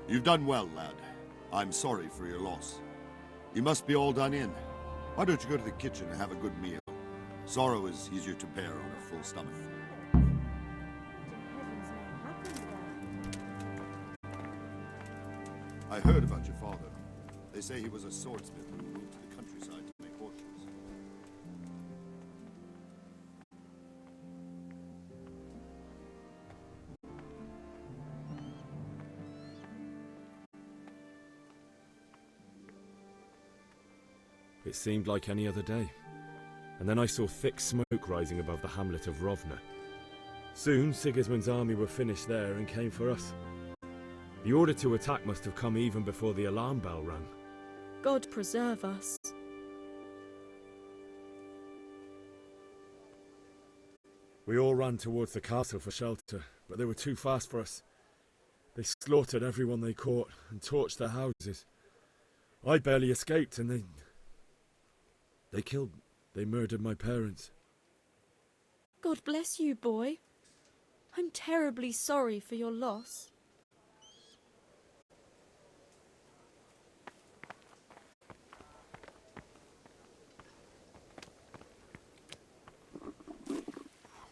You've done well, lad. I'm sorry for your loss. You must be all done in. Why don't you go to the kitchen and have a good meal? Sorrow is easier to bear on a full stomach. I heard about your father. They say he was a swordsmith who moved to the countryside to make horseshoes. It seemed like any other day. And then I saw thick smoke rising above the hamlet of Rovna. Soon, Sigismund's army were finished there and came for us. The order to attack must have come even before the alarm bell rang. God preserve us. We all ran towards the castle for shelter, but they were too fast for us. They slaughtered everyone they caught and torched their houses. I barely escaped, and they murdered my parents. God bless you, boy. I'm terribly sorry for your loss.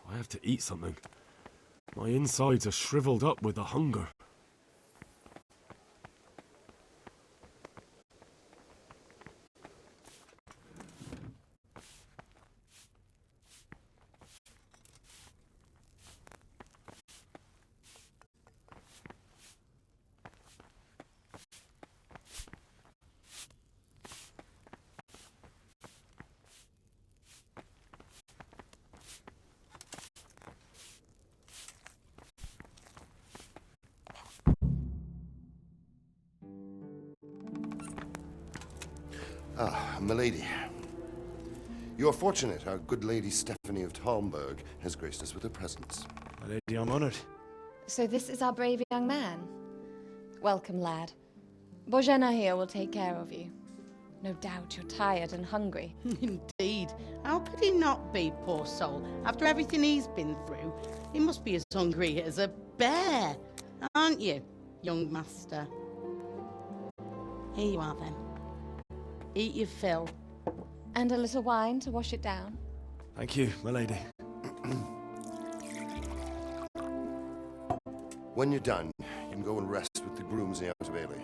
I have to eat something. My insides are shriveled up with the hunger. Ah, milady. You are fortunate our good lady Stephanie of Talmberg has graced us with her presence. My lady, I'm honoured. So this is our brave young man. Welcome, lad. Bozhena here will take care of you. No doubt you're tired and hungry. Indeed. How could he not be, poor soul? After everything he's been through, he must be as hungry as a bear. Aren't you, young master? Here you are, then. Eat your fill. And a little wine to wash it down. Thank you, my lady. When you're done, you can go and rest with the grooms in the Outer Bailey.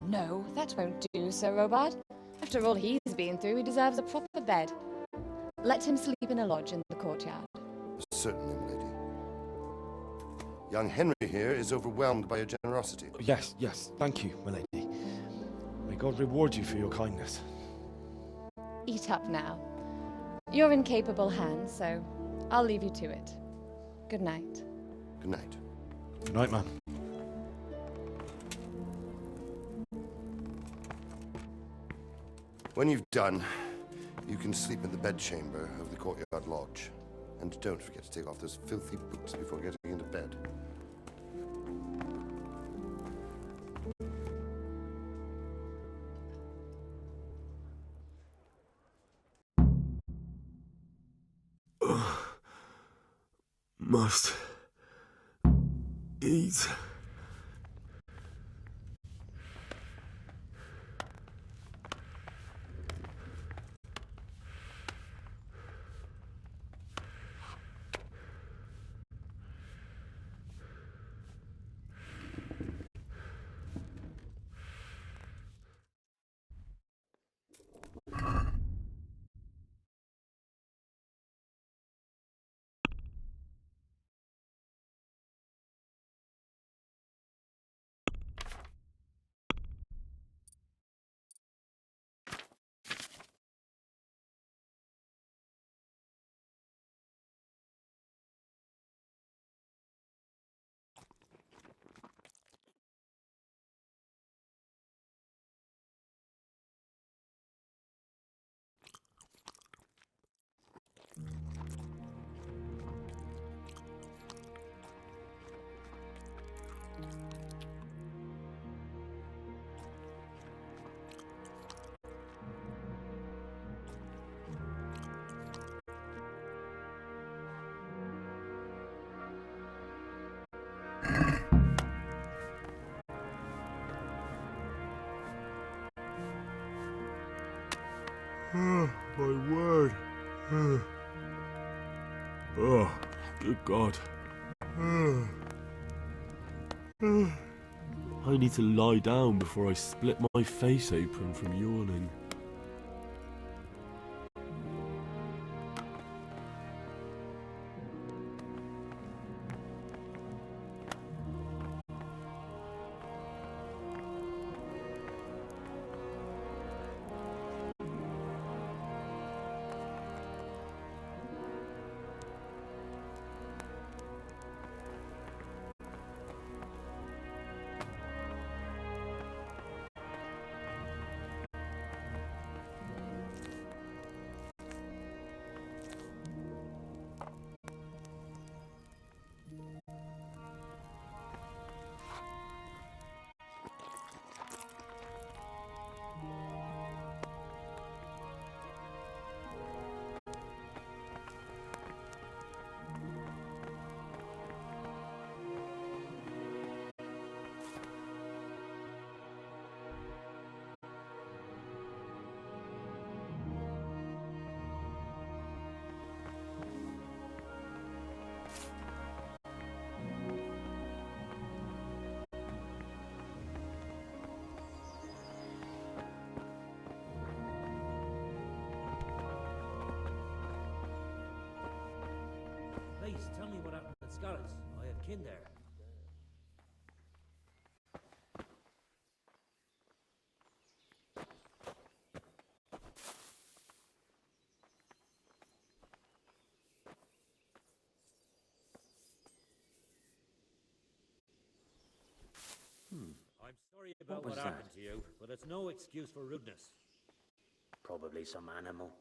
No, that won't do, Sir Robard. After all he's been through, he deserves a proper bed. Let him sleep in a lodge in the courtyard. Certainly, milady. Young Henry here is overwhelmed by your generosity. Yes, thank you, my lady. May God reward you for your kindness. Eat up now. You're in capable hands, so I'll leave you to it. Good night. Good night. Good night, ma'am. When you've done, you can sleep in the bedchamber of the courtyard lodge. And don't forget to take off those filthy boots before getting into bed. Must eat. Oh, my word. Oh, good God. I need to lie down before I split my face open from yawning. Please, tell me what happened at Scarlett's. I have kin there. I'm sorry about what happened to you, but it's no excuse for rudeness. Probably some animal.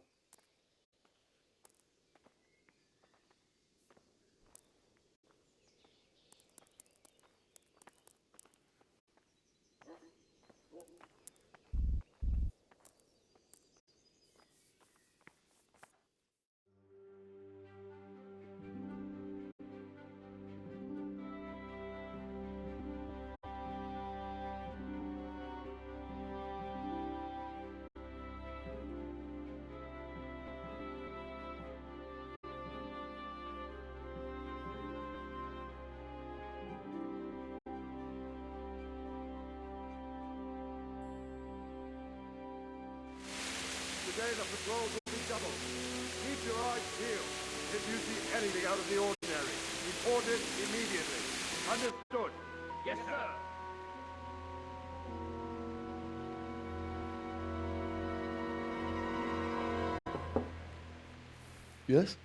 Today the patrols will be doubled. Keep your eyes peeled. If you see anything out of the ordinary, report it immediately. Understood? Yes, sir. Yes?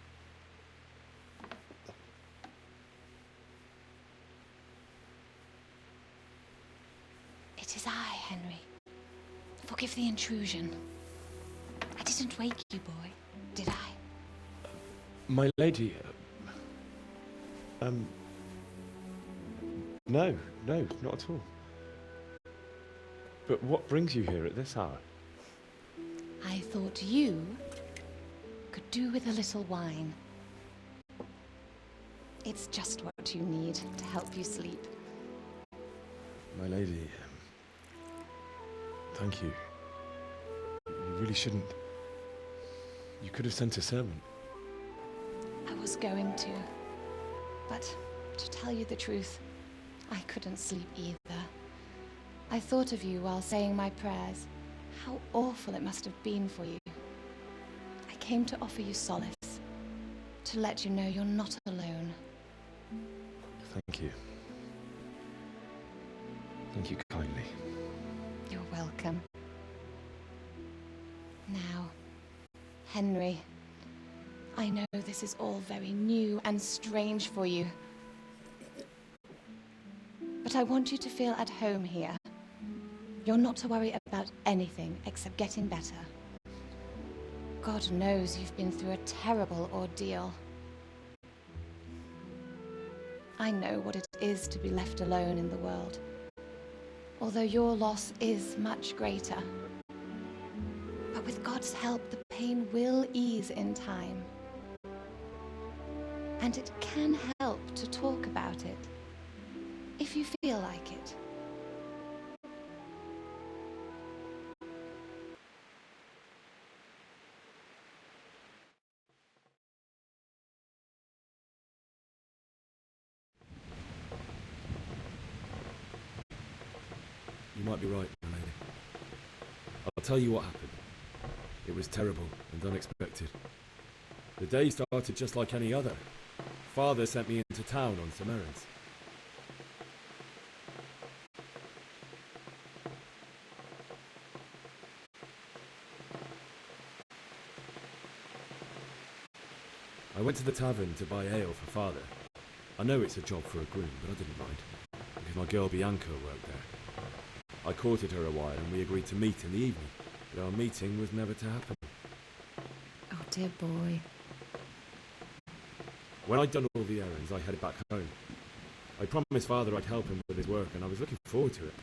It is I, Henry. Forgive the intrusion. I didn't wake you, boy, did I? My lady, no, not at all. But what brings you here at this hour? I thought you could do with a little wine. It's just what you need to help you sleep. My lady, thank you. You really shouldn't. You could have sent a servant. I was going to. But to tell you the truth, I couldn't sleep either. I thought of you while saying my prayers. How awful it must have been for you. I came to offer you solace. To let you know you're not alone. Thank you. Thank you kindly. You're welcome. Now, Henry, I know this is all very new and strange for you. But I want you to feel at home here. You're not to worry about anything except getting better. God knows you've been through a terrible ordeal. I know what it is to be left alone in the world. Although your loss is much greater. But with God's help, the pain will ease in time. And it can help to talk about it, if you feel like it. You might be right, my lady. I'll tell you what happened. It was terrible and unexpected. The day started just like any other. Father sent me into town on some errands. I went to the tavern to buy ale for Father. I know it's a job for a groom, but I didn't mind, because my girl Bianca worked there. I courted her a while and we agreed to meet in the evening, but our meeting was never to happen. Oh, dear boy. When I'd done all the errands, I headed back home. I promised Father I'd help him with his work, and I was looking forward to it.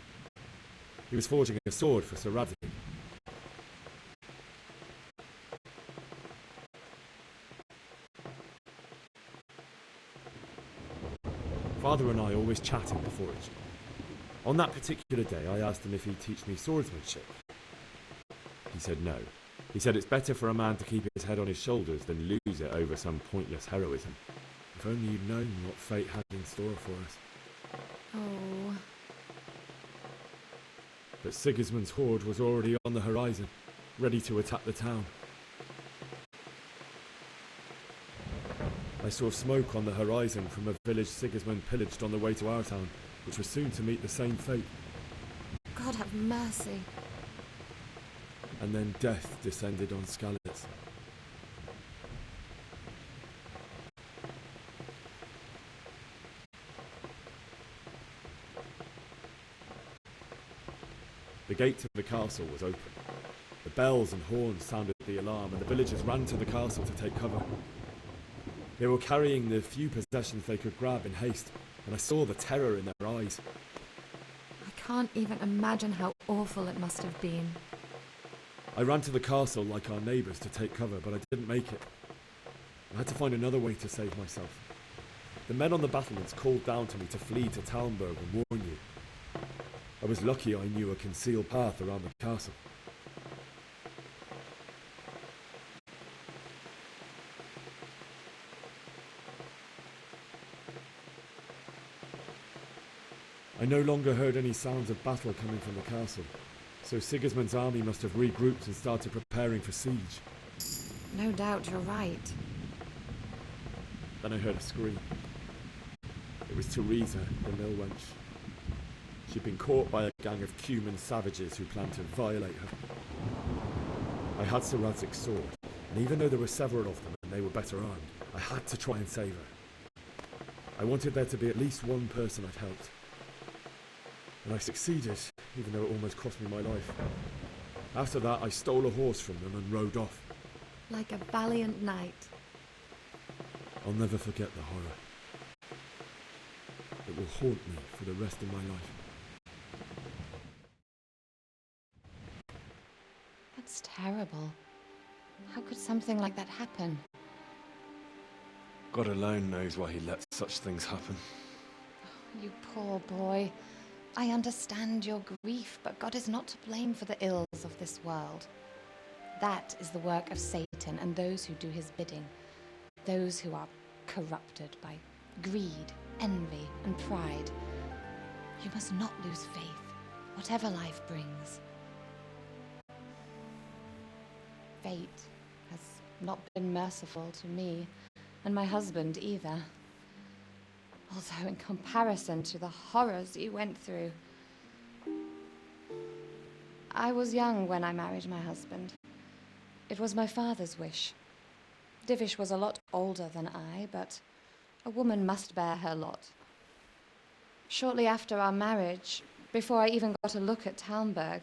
He was forging a sword for Sir Radzig. Father and I always chatted before it. On that particular day, I asked him if he'd teach me swordsmanship. He said no. He said it's better for a man to keep his head on his shoulders than lose it over some pointless heroism. If only you'd known what fate had in store for us. Oh. But Sigismund's horde was already on the horizon, ready to attack the town. I saw smoke on the horizon from a village Sigismund pillaged on the way to our town, which was soon to meet the same fate. God have mercy. And then death descended on Skalitz. The gate to the castle was open. The bells and horns sounded the alarm, and the villagers ran to the castle to take cover. They were carrying the few possessions they could grab in haste, and I saw the terror in their eyes. I can't even imagine how awful it must have been. I ran to the castle like our neighbours to take cover, but I didn't make it. I had to find another way to save myself. The men on the battlements called down to me to flee to Talmberg and warn you. I was lucky I knew a concealed path around the castle. I no longer heard any sounds of battle coming from the castle, so Sigismund's army must have regrouped and started preparing for siege. No doubt you're right. Then I heard a scream. It was Teresa, the mill wench. She'd been caught by a gang of Cuman savages who planned to violate her. I had Sir Radzig's sword, and even though there were several of them and they were better armed, I had to try and save her. I wanted there to be at least one person I'd helped. And I succeeded, even though it almost cost me my life. After that, I stole a horse from them and rode off. Like a valiant knight. I'll never forget the horror. It will haunt me for the rest of my life. That's terrible. How could something like that happen? God alone knows why he lets such things happen. You poor boy. I understand your grief, but God is not to blame for the ills of this world. That is the work of Satan and those who do his bidding. Those who are corrupted by greed, envy, and pride. You must not lose faith, whatever life brings. Fate has not been merciful to me, and my husband either. Although in comparison to the horrors you went through. I was young when I married my husband. It was my father's wish. Divish was a lot older than I, but a woman must bear her lot. Shortly after our marriage, before I even got a look at Talmberg,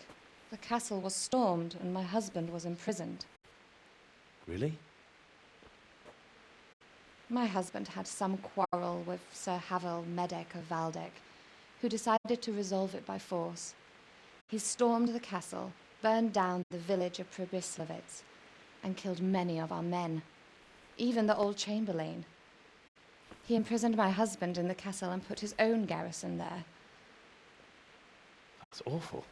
the castle was stormed and my husband was imprisoned. Really? My husband had some quarrel with Sir Havel Medek of Valdek, who decided to resolve it by force. He stormed the castle, burned down the village of Pribyslavitz, and killed many of our men, even the old chamberlain. He imprisoned my husband in the castle and put his own garrison there. That's awful.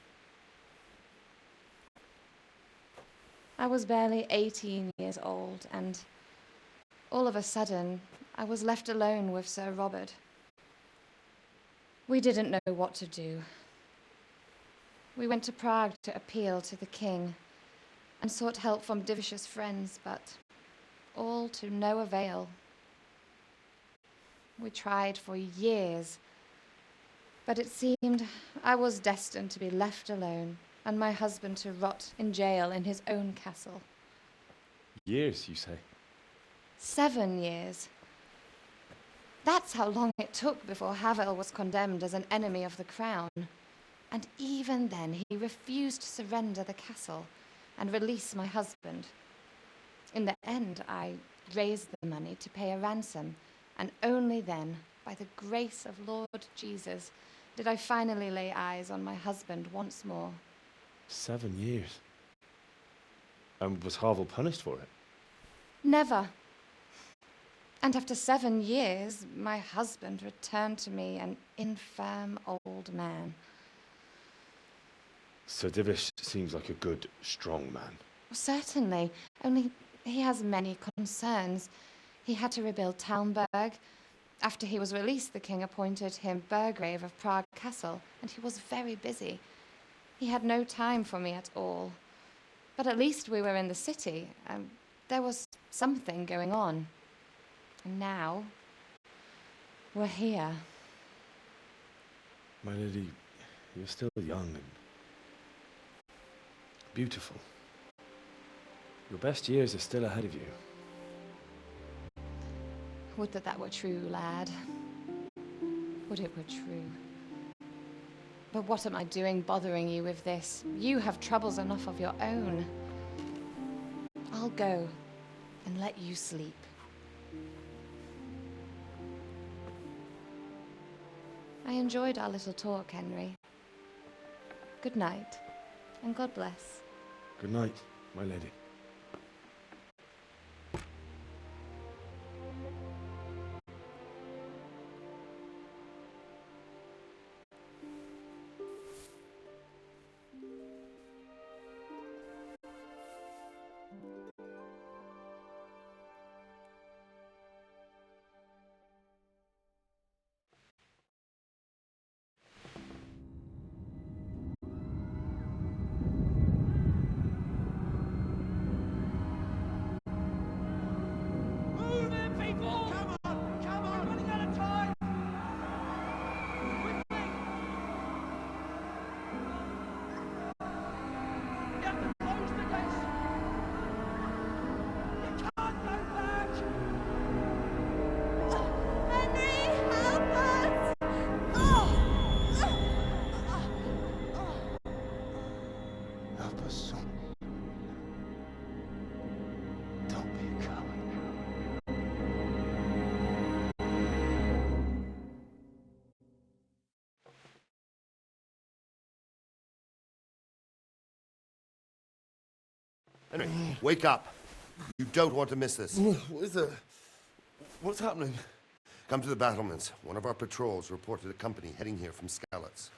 I was barely 18 years old, and all of a sudden, I was left alone with Sir Robert. We didn't know what to do. We went to Prague to appeal to the king and sought help from Divish's friends, but all to no avail. We tried for years, but it seemed I was destined to be left alone and my husband to rot in jail in his own castle. Years, you say? 7 years. That's how long it took before Havel was condemned as an enemy of the crown. And even then, he refused to surrender the castle and release my husband. In the end, I raised the money to pay a ransom, and only then, by the grace of Lord Jesus, did I finally lay eyes on my husband once more. 7 years? And was Havel punished for it? Never. And after 7 years, my husband returned to me an infirm old man. Sir Divish seems like a good, strong man. Certainly, only he has many concerns. He had to rebuild Talmberg. After he was released, the king appointed him Burgrave of Prague Castle, and he was very busy. He had no time for me at all. But at least we were in the city, and there was something going on. And now, we're here. My lady, you're still young and beautiful. Your best years are still ahead of you. Would that that were true, lad. Would it were true. But what am I doing bothering you with this? You have troubles enough of your own. I'll go and let you sleep. I enjoyed our little talk, Henry. Good night, and God bless. Good night, my lady. Help us, son. Don't be a coward. Henry, wake up. You don't want to miss this. What is it? What's happening? Come to the battlements. One of our patrols reported a company heading here from Skalitz.